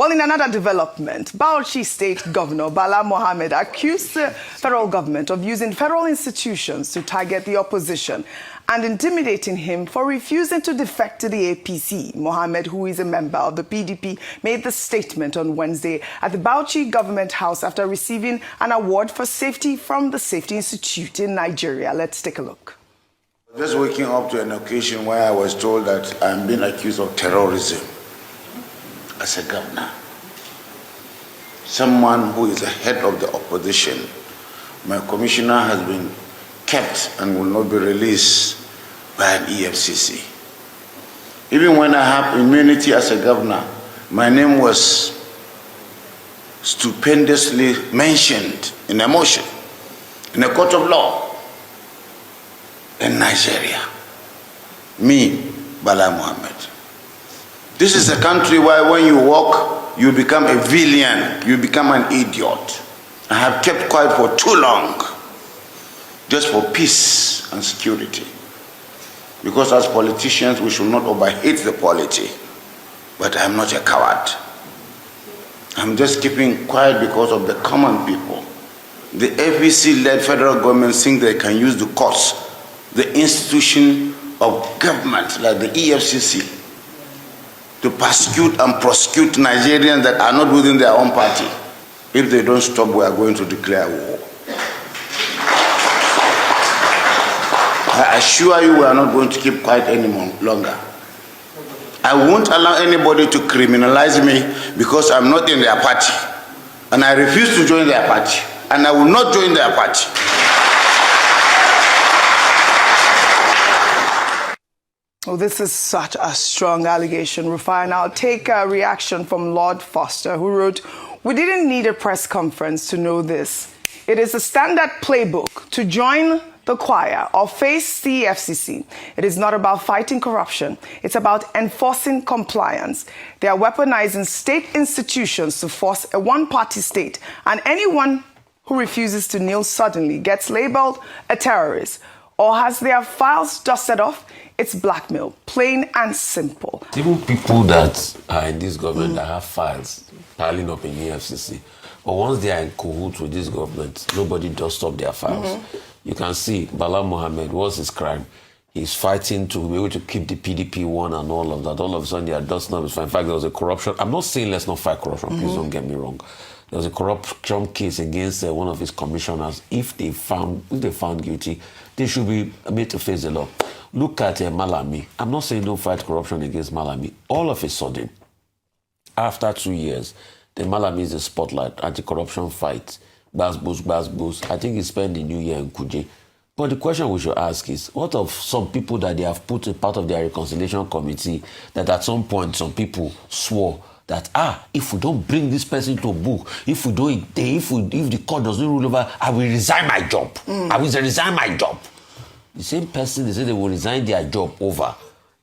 Well, in another development, Bauchi State Governor Bala Mohammed accused the federal government of using federal institutions to target the opposition and intimidating him for refusing to defect to the APC. Mohammed, who is a member of the PDP, made the statement on Wednesday at the Bauchi Government House after receiving an award for safety from the Safety Institute in Nigeria. Let's take a look. Just waking up to an occasion where I was told that I'm being accused of terrorism as a governor. Someone who is the head of the opposition. My commissioner has been kept and will not be released by an EFCC. Even when I have immunity as a governor, my name was stupendously mentioned in a motion in a court of law in Nigeria. Me, Bala Mohammed. This is a country where when you walk, you become a villain, you become an idiot. I have kept quiet for too long, just for peace and security. Because as politicians, we should not overhate the polity. But I'm not a coward. I'm just keeping quiet because of the common people. The APC-led federal government think they can use the courts, the institution of government like the EFCC, to persecute and prosecute Nigerians that are not within their own party. If they don't stop, we are going to declare war. I assure you we are not going to keep quiet any longer. I won't allow anybody to criminalize me because I'm not in their party. And I refuse to join their party. And I will not join their party. Oh, this is such a strong allegation, Rufai. And I'll take a reaction from Lord Foster, who wrote, "We didn't need a press conference to know this. It is a standard playbook to join the choir or face the FCC. It is not about fighting corruption. It's about enforcing compliance. They are weaponizing state institutions to force a one-party state, and anyone who refuses to kneel suddenly gets labeled a terrorist or has their files dusted off. It's blackmail, plain and simple." Even people that are in this government that have files piling up in the FCC, but once they are in cahoots with this government, nobody does stop their files. You can see Bala Mohammed, what's his crime? He's fighting to be able to keep the PDP one and all of that. All of a sudden, they are dusting up. In fact, there was a corruption. I'm not saying let's not fight corruption. Please don't get me wrong. There was a corruption case against one of his commissioners. If they found guilty, they should be made to face the law. Look at Malami. I'm not saying don't fight corruption against Malami. All of a sudden, after 2 years, the Malami is the spotlight, anti-corruption fight, buzz. I think he spent the new year in Kuje. But the question we should ask is, what of some people that they have put a part of their reconciliation committee that at some point some people swore that, if we don't bring this person to book, if the court doesn't rule over, I will resign my job. I will resign my job. The same person they say they will resign their job over,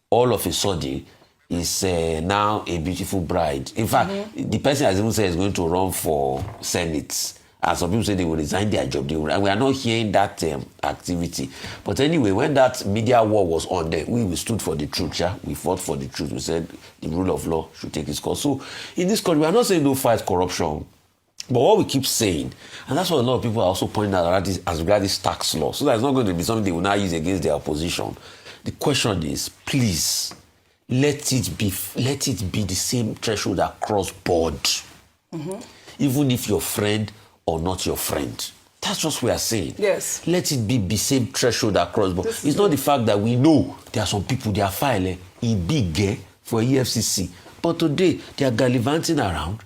all of a sudden, is now a beautiful bride. In fact, the person has even said is going to run for Senate. And some people say they will resign their job. And we are not hearing that activity. But anyway, when that media war was on there, we stood for the truth. Yeah? We fought for the truth. We said the rule of law should take its course. So in this country, we are not saying don't fight corruption. But what we keep saying, and that's what a lot of people are also pointing out as regards this tax law, so that it's not going to be something they will now use against their opposition. The question is, please, let it be the same threshold across board. Even if your friend or not your friend. That's what we are saying. Yes. Let it be the same threshold across board. It's not the fact that we know there are some people, they are filing in big for EFCC. But today, they are gallivanting around.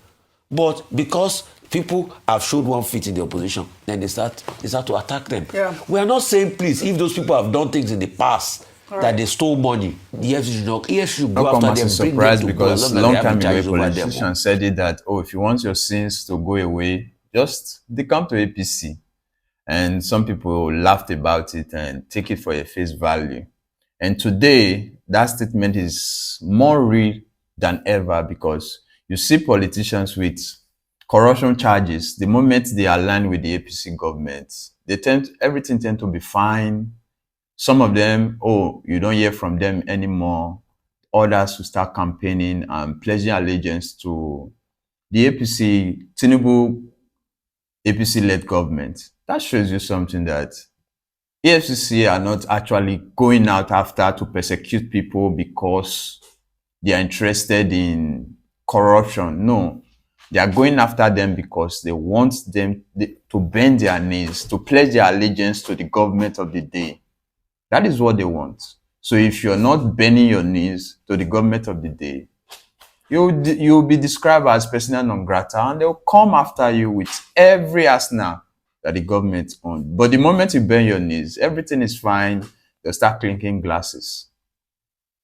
But because people have showed one feet in the opposition, then they start to attack them. Yeah. We are not saying, please, if those people have done things in the past, that they stole money, the EFCC should go after them. Surprised because long time ago, politicians said it that, if you want your sins to go away, just they come to APC. And some people laughed about it and take it for a face value. And today, that statement is more real than ever because you see politicians with corruption charges. The moment they align with the APC government, everything tends to be fine. Some of them, you don't hear from them anymore. Others will start campaigning and pledging allegiance to the APC, Tinubu APC-led government, that shows you something that EFCC are not actually going out after to persecute people because they are interested in corruption. No, they are going after them because they want them to bend their knees, to pledge their allegiance to the government of the day. That is what they want. So if you're not bending your knees to the government of the day, you'll be described as persona non grata, and they'll come after you with every arsenal that the government owns. But the moment you bend your knees, everything is fine. They'll start clinking glasses.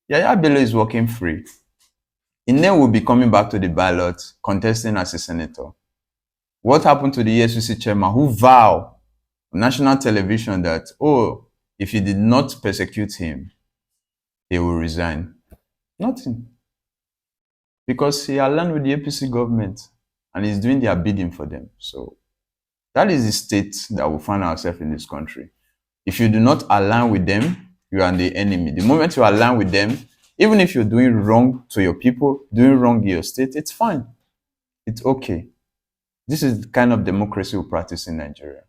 Yaya Bello is walking free. Ine will be coming back to the ballot, contesting as a senator. What happened to the EFCC chairman who vowed on national television that, oh, if he did not persecute him, he will resign? Nothing. Because he aligned with the APC government and is doing their bidding for them. So that is the state that we find ourselves in this country. If you do not align with them, you are the enemy. The moment you align with them, even if you're doing wrong to your people, doing wrong in your state, it's fine. It's okay. This is the kind of democracy we practice in Nigeria.